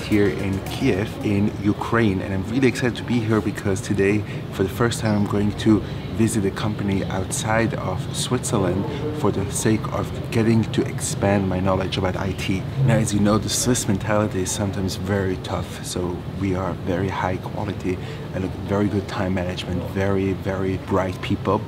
here in Kyiv in Ukraine, and I'm really excited to be here because today for the first time I'm going to visit a company outside of Switzerland for the sake of getting to expand my knowledge about IT. Now, as you know, the Swiss mentality is sometimes very tough, so we are very high quality and very good time management, very bright people,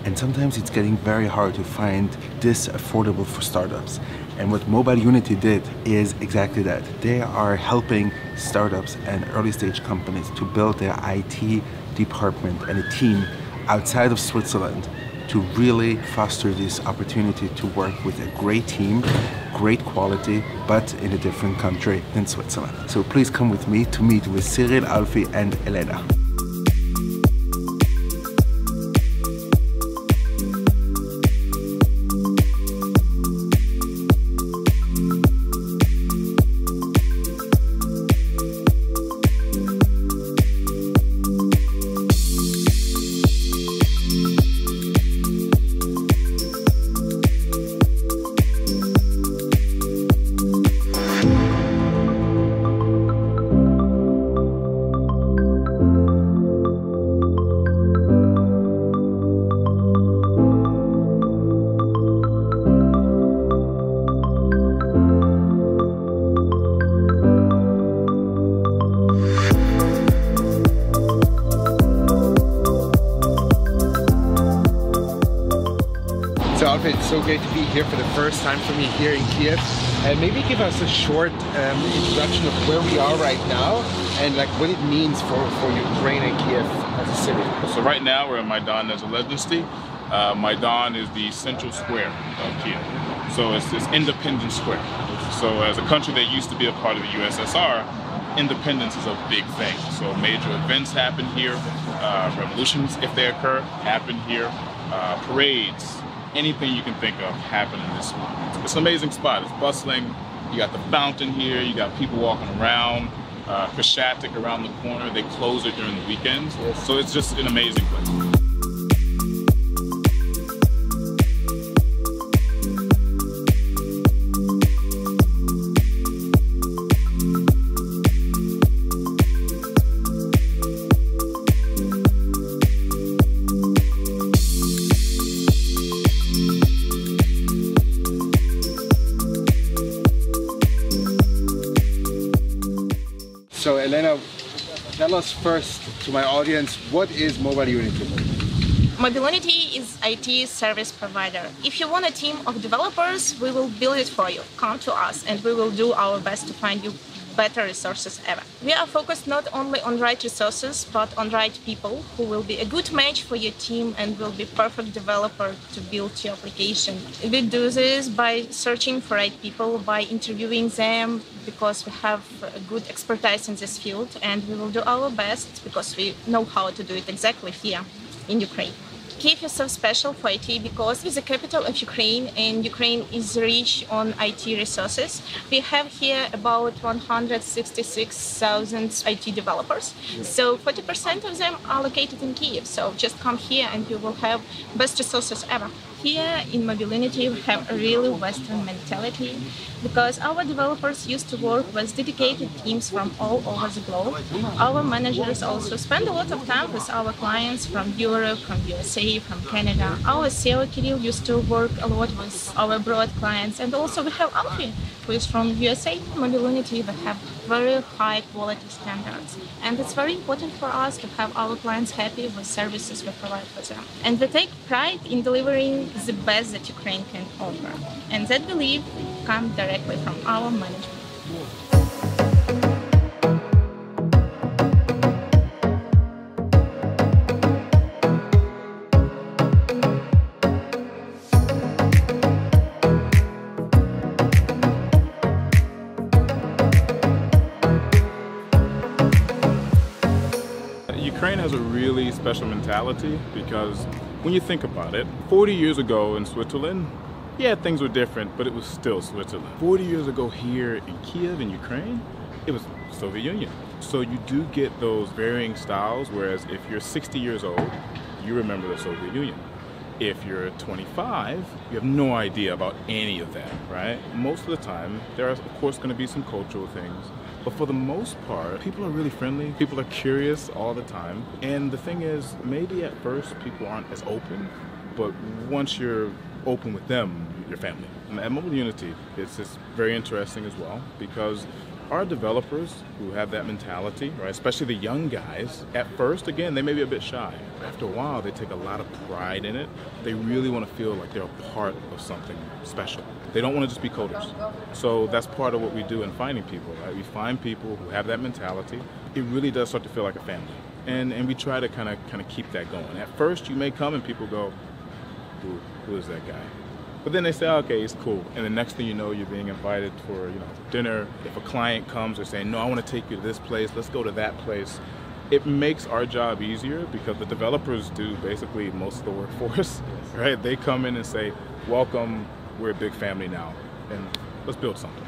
and sometimes it's getting very hard to find this affordable for startups. And what Mobilunity did is exactly that. They are helping startups and early stage companies to build their IT department and a team outside of Switzerland to really foster this opportunity to work with a great team, great quality, but in a different country than Switzerland. So please come with me to meet with Cyril, Alfie and Lena. It's so great to be here for the first time for me here in Kyiv. And maybe give us a short introduction of where we are right now and like what it means for Ukraine and Kyiv as a city. So right now we're in Maidan as a legislacy. Maidan is the central square of Kyiv. So it's this independence square. So as a country that used to be a part of the USSR, independence is a big thing. So major events happen here, revolutions, if they occur, happen here, parades, anything you can think of happen in this spot. It's an amazing spot. It's bustling. You got the fountain here. You got people walking around. Exc-IT-ing around the corner. They close it during the weekends. So it's just an amazing place. So Elena, tell us first to my audience, what is Mobilunity? Mobilunity is IT service provider. If you want a team of developers, we will build it for you. Come to us and we will do our best to find you better resources ever. We are focused not only on right resources, but on right people who will be a good match for your team and will be perfect developer to build your application. We do this by searching for right people, by interviewing them, because we have a good expertise in this field, and we will do our best because we know how to do it exactly here in Ukraine. Kyiv is so special for IT because it's the capital of Ukraine, and Ukraine is rich on IT resources. We have here about 166,000 IT developers. So 40% of them are located in Kyiv. So just come here and you will have best resources ever. Here in Mobilunity we have a really Western mentality because our developers used to work with dedicated teams from all over the globe. Our managers also spend a lot of time with our clients from Europe, from USA, from Canada. Our CEO Kirill used to work a lot with our abroad clients, and also we have Alfie, who is from USA. Mobilunity, we have very high quality standards, and it's very important for us to have our clients happy with services we provide for them. And we take pride in delivering the best that Ukraine can offer, and that belief comes directly from our management. Ukraine has a really special mentality because when you think about it, 40 years ago in Switzerland, yeah, things were different, but it was still Switzerland. 40 years ago here in Kyiv in Ukraine, it was Soviet Union. So you do get those varying styles, whereas if you're 60 years old, you remember the Soviet Union. If you're 25, you have no idea about any of that, right? Most of the time, there are, of course, going to be some cultural things, But for the most part, people are really friendly. People are curious all the time. And the thing is, maybe at first people aren't as open, but once you're open with them, your family. And at Mobilunity, it's very interesting as well, because our developers who have that mentality, right, especially the young guys, at first, again, they may be a bit shy. After a while, they take a lot of pride in it. They really want to feel like they're a part of something special. They don't want to just be coders. So that's part of what we do in finding people, right? We find people who have that mentality. It really does start to feel like a family. And we try to kind of keep that going. At first, you may come and people go, who is that guy? But then they say, okay, it's cool. And the next thing you know, you're being invited for dinner. If a client comes, they're saying, no, I want to take you to this place. Let's go to that place. It makes our job easier because the developers do basically most of the work for us, right? They come in and say, welcome, we're a big family now, and let's build something.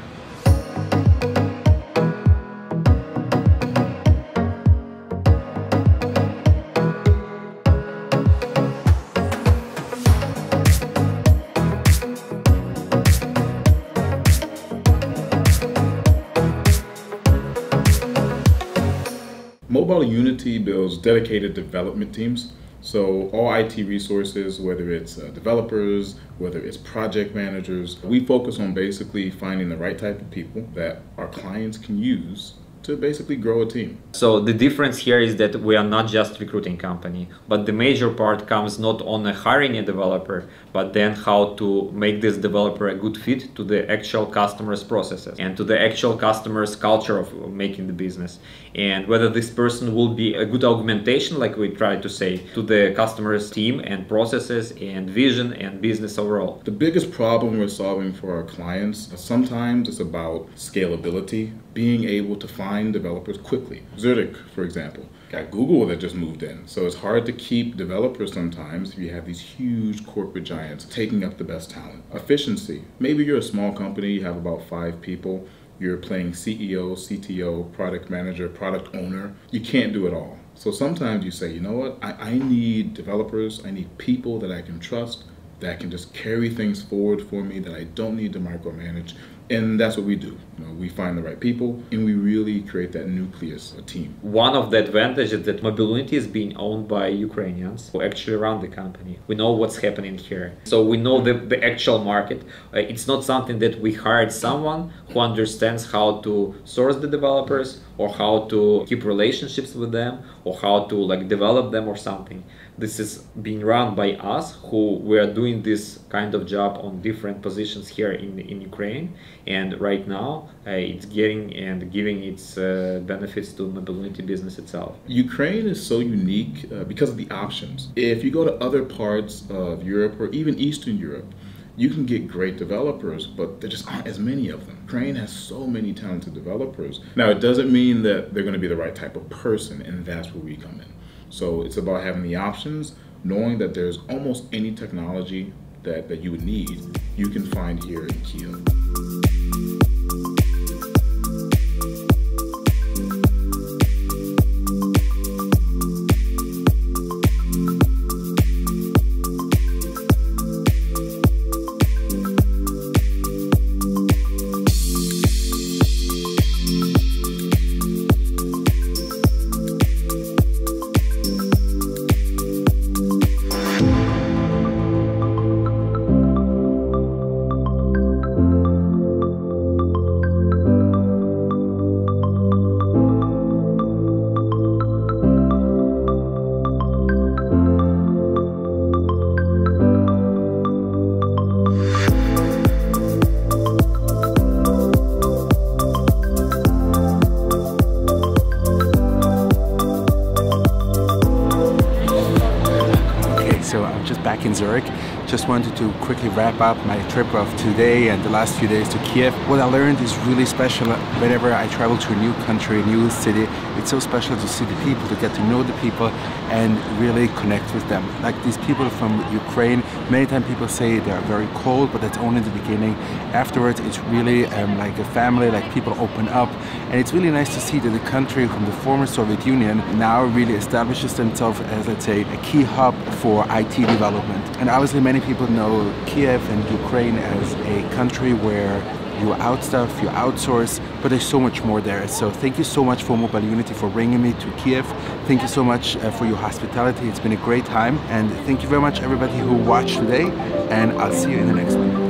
Mobilunity builds dedicated development teams. So all IT resources, whether it's developers, whether it's project managers, we focus on basically finding the right type of people that our clients can use to basically grow a team. So the difference here is that we are not just recruiting company, but the major part comes not on hiring a developer, but then how to make this developer a good fit to the actual customer's processes and to the actual customer's culture of making the business. And whether this person will be a good augmentation, like we try to say, to the customer's team and processes and vision and business overall. The biggest problem we're solving for our clients, sometimes it's about scalability, being able to find developers quickly. Cédric, for example, got Google that just moved in. So it's hard to keep developers sometimes if you have these huge corporate giants taking up the best talent. Efficiency. Maybe you're a small company, you have about 5 people. You're playing CEO, CTO, product manager, product owner. You can't do it all. So sometimes you say, you know what, I need developers, I need people that I can trust, that can just carry things forward for me, that I don't need to micromanage. And that's what we do. We find the right people and we really create that nucleus, a team. One of the advantages is that Mobilunity is being owned by Ukrainians who actually run the company. We know what's happening here. So we know the actual market. It's not something that we hired someone who understands how to source the developers or how to keep relationships with them or how to develop them or something. This is being run by us who we are doing this kind of job on different positions here in Ukraine. And right now it's getting and giving its benefits to Mobilunity business itself. Ukraine is so unique because of the options. If you go to other parts of Europe or even Eastern Europe, you can get great developers, but there just aren't as many of them. Ukraine has so many talented developers. Now, it doesn't mean that they're going to be the right type of person, and that's where we come in. So it's about having the options, knowing that there's almost any technology that you would need, you can find here in Kyiv. Back in Zurich. Just wanted to quickly wrap up my trip of today and the last few days to Kyiv. What I learned is really special whenever I travel to a new country, a new city. It's so special to see the people, to get to know the people and really connect with them. Like these people from Ukraine, many times people say they're very cold, but that's only the beginning. Afterwards, it's really like a family, like people open up. And it's really nice to see that the country from the former Soviet Union now really establishes themselves as, let's say, a key hub for IT development. And obviously many people know Kyiv and Ukraine as a country where you out stuff, you outsource, but there's so much more there. So thank you so much for Mobilunity for bringing me to Kyiv. Thank you so much for your hospitality. It's been a great time, and thank you very much everybody who watched today, and I'll see you in the next one.